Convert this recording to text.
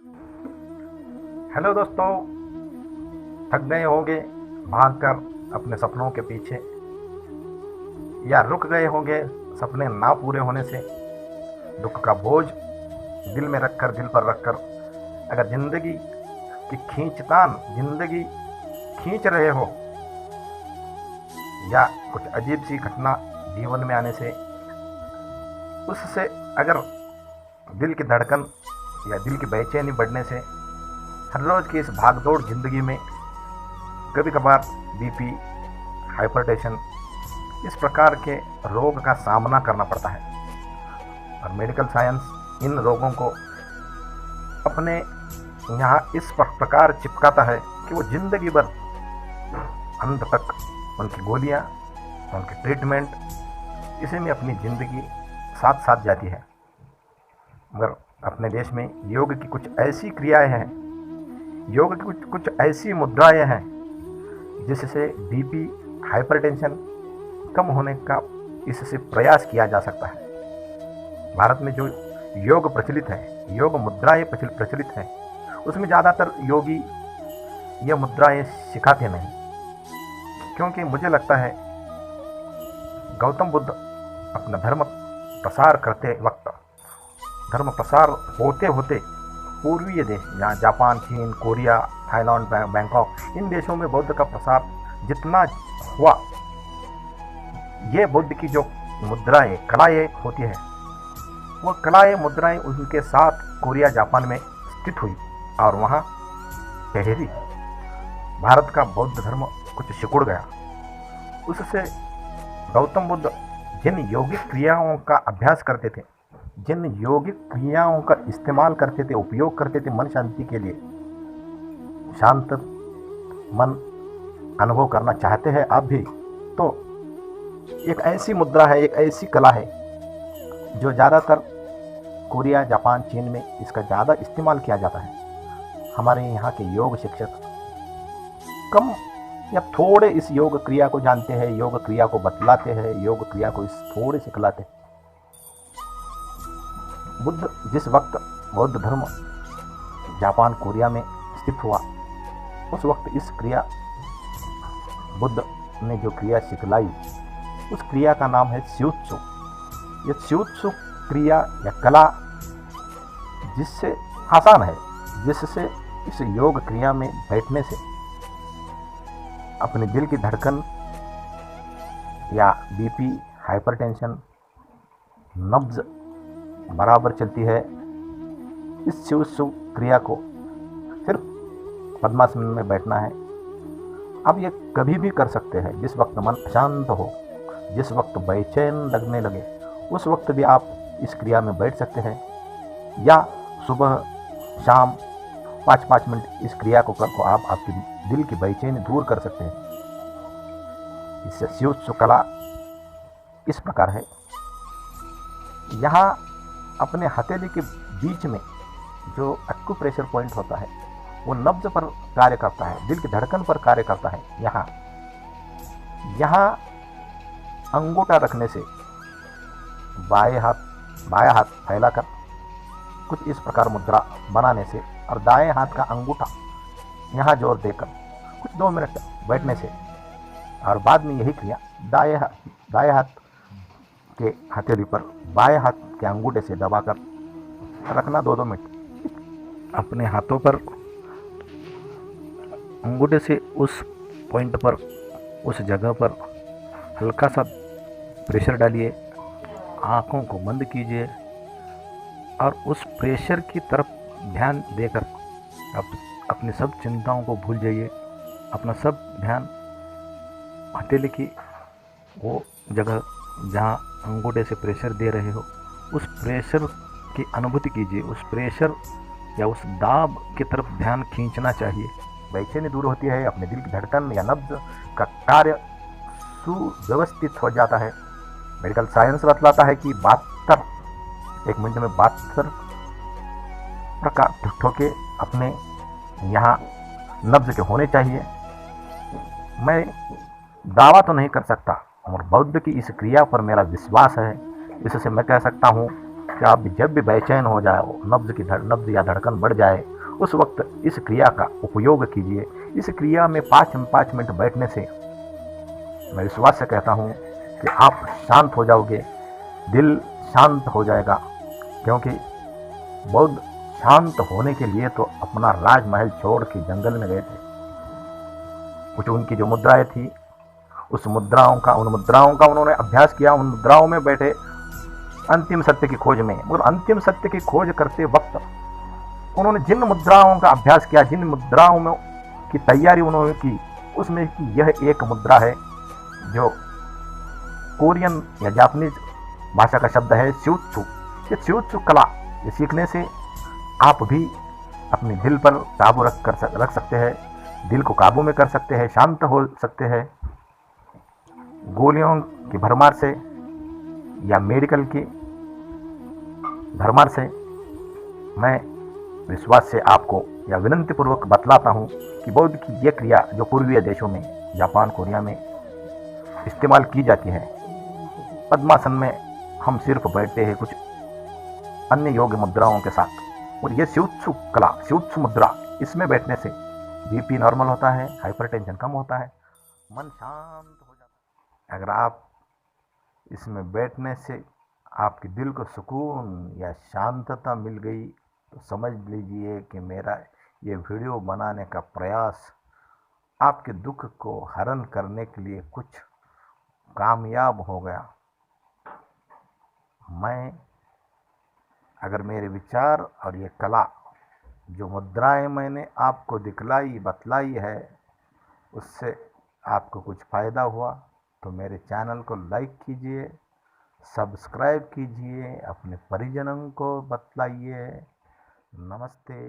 Hello दोस्तों, थक गए होंगे भागकर अपने सपनों के पीछे, या रुक गए होंगे सपने ना पूरे होने से। दुख का बोझ दिल पर रखकर अगर जिंदगी की खींचतान जिंदगी खींच रहे हो, या कुछ अजीब सी घटना जीवन में आने से उससे अगर दिल की धड़कन या दिल की बेचैनी बढ़ने से हर रोज की इस भागदौड़ जिंदगी में कभी कभार बीपी, हाइपरटेंशन, इस प्रकार के रोग का सामना करना पड़ता है। और मेडिकल साइंस इन रोगों को अपने यहाँ इस प्रकार चिपकाता है कि वो जिंदगी भर अंत तक उनकी गोलियाँ, उनकी ट्रीटमेंट, इसी में अपनी ज़िंदगी साथ साथ जाती है। मगर अपने देश में योग की कुछ ऐसी क्रियाएं हैं, योग की कुछ ऐसी मुद्राएं हैं जिससे बीपी, हाइपरटेंशन कम होने का इससे प्रयास किया जा सकता है। भारत में जो योग प्रचलित है, योग मुद्राएं प्रचलित हैं, उसमें ज़्यादातर योगी ये मुद्राएं सिखाते नहीं, क्योंकि मुझे लगता है गौतम बुद्ध अपना धर्म प्रसार करते वक्त, धर्म प्रसार होते होते पूर्वीय देश जहाँ जापान, चीन, कोरिया, थाईलैंड, बैंकॉक, इन देशों में बौद्ध का प्रसार जितना हुआ, ये बुद्ध की जो मुद्राएं, कलाएं होती है, वो कलाएं, मुद्राएं उनके साथ कोरिया, जापान में स्थित हुई और वहाँ ठहरी। भारत का बौद्ध धर्म कुछ सिकुड़ गया। उससे गौतम बुद्ध जिन यौगिक क्रियाओं का अभ्यास करते थे, जिन यौगिक क्रियाओं का इस्तेमाल करते थे, उपयोग करते थे मन शांति के लिए, शांत मन अनुभव करना चाहते हैं आप भी, तो एक ऐसी मुद्रा है, एक ऐसी कला है जो ज़्यादातर कोरिया, जापान, चीन में इसका ज़्यादा इस्तेमाल किया जाता है। हमारे यहाँ के योग शिक्षक कम या थोड़े इस योग क्रिया को जानते हैं, योग क्रिया को बतलाते हैं, योग क्रिया को इस थोड़े सिखलाते हैं। बुद्ध जिस वक्त बौद्ध धर्म जापान, कोरिया में स्थित हुआ, उस वक्त इस क्रिया, बुद्ध ने जो क्रिया सिखलाई, उस क्रिया का नाम है शिवत्सु। ये शिवत्सु क्रिया या कला जिससे आसान है, जिससे इस योग क्रिया में बैठने से अपने दिल की धड़कन या बीपी, हाइपरटेंशन, नब्ज बराबर चलती है। इस शिवत्सु क्रिया को सिर्फ पद्मासन में बैठना है। आप ये कभी भी कर सकते हैं, जिस वक्त मन अशांत हो, जिस वक्त बेचैन लगने लगे, उस वक्त भी आप इस क्रिया में बैठ सकते हैं, या सुबह शाम 5-5 मिनट इस क्रिया को कर आप आपके दिल की बेचैनी दूर कर सकते हैं। इससे शिवत्सु कला इस प्रकार है, यहाँ अपने हथेली के बीच में जो एक्यूप्रेशर पॉइंट होता है, वो नब्ज पर कार्य करता है, दिल की धड़कन पर कार्य करता है। यहाँ अंगूठा रखने से बायां हाथ फैलाकर कुछ इस प्रकार मुद्रा बनाने से और दाएं हाथ का अंगूठा यहाँ जोर देकर कुछ 2 मिनट बैठने से, और बाद में यही क्रिया दाएं हाथ के हथेली पर बाएं हाथ के अंगूठे से दबाकर रखना 2-2 मिनट। अपने हाथों पर अंगूठे से उस पॉइंट पर, उस जगह पर हल्का सा प्रेशर डालिए, आँखों को बंद कीजिए और उस प्रेशर की तरफ ध्यान देकर आप अपनी सब चिंताओं को भूल जाइए। अपना सब ध्यान हथेली की वो जगह जहाँ अंगूठे से प्रेशर दे रहे हो, उस प्रेशर की अनुभूति कीजिए। उस प्रेशर या उस दाब की तरफ ध्यान खींचना चाहिए। बेचैनी दूर होती है, अपने दिल की धड़कन या नब्ज का कार्य सुव्यवस्थित हो जाता है। मेडिकल साइंस बतलाता है कि 1 मिनट में 72 प्रकार ठोके अपने यहाँ नब्ज के होने चाहिए। मैं दावा तो नहीं कर सकता, और बौद्ध की इस क्रिया पर मेरा विश्वास है। इससे मैं कह सकता हूँ कि आप जब भी बेचैन हो जाओ, नब्ज या धड़कन बढ़ जाए, उस वक्त इस क्रिया का उपयोग कीजिए। इस क्रिया में 5 मिनट बैठने से मैं विश्वास से कहता हूँ कि आप शांत हो जाओगे, दिल शांत हो जाएगा। क्योंकि बौद्ध शांत होने के लिए तो अपना राजमहल छोड़ के जंगल में गए थे। कुछ उनकी जो मुद्राएं थी, उन मुद्राओं का उन्होंने अभ्यास किया, उन मुद्राओं में बैठे अंतिम सत्य की खोज में। और अंतिम सत्य की खोज करते वक्त उन्होंने जिन मुद्राओं का अभ्यास किया, जिन मुद्राओं में की तैयारी उन्होंने की, उसमें की यह एक मुद्रा है जो कोरियन या जापानीज भाषा का शब्द है श्यूत्सु। ये श्यूत्सु कला, ये सीखने से आप भी अपने दिल पर काबू रख सकते हैं, दिल को काबू में कर सकते हैं, शांत हो सकते हैं। गोलियों की भरमार से या मेडिकल की भरमार से मैं विश्वास से आपको या विनंती पूर्वक बतलाता हूँ कि बौद्ध की यह क्रिया जो पूर्वीय देशों में, जापान, कोरिया में इस्तेमाल की जाती है, पद्मासन में हम सिर्फ बैठते हैं कुछ अन्य योग मुद्राओं के साथ। और ये श्यूत्सु कला, श्यूत्सु मुद्रा, इसमें बैठने से बीपी नॉर्मल होता है, हाइपरटेंशन कम होता है, मन शांत हो जाता है। अगर आप इसमें बैठने से आपके दिल को सुकून या शांतता मिल गई तो समझ लीजिए कि मेरा ये वीडियो बनाने का प्रयास आपके दुख को हरण करने के लिए कुछ कामयाब हो गया। मैं अगर मेरे विचार और ये कला, जो मुद्राएं मैंने आपको दिखलाई बतलाई है, उससे आपको कुछ फ़ायदा हुआ तो मेरे चैनल को लाइक कीजिए, सब्सक्राइब कीजिए, अपने परिजनों को बतलाइए। नमस्ते।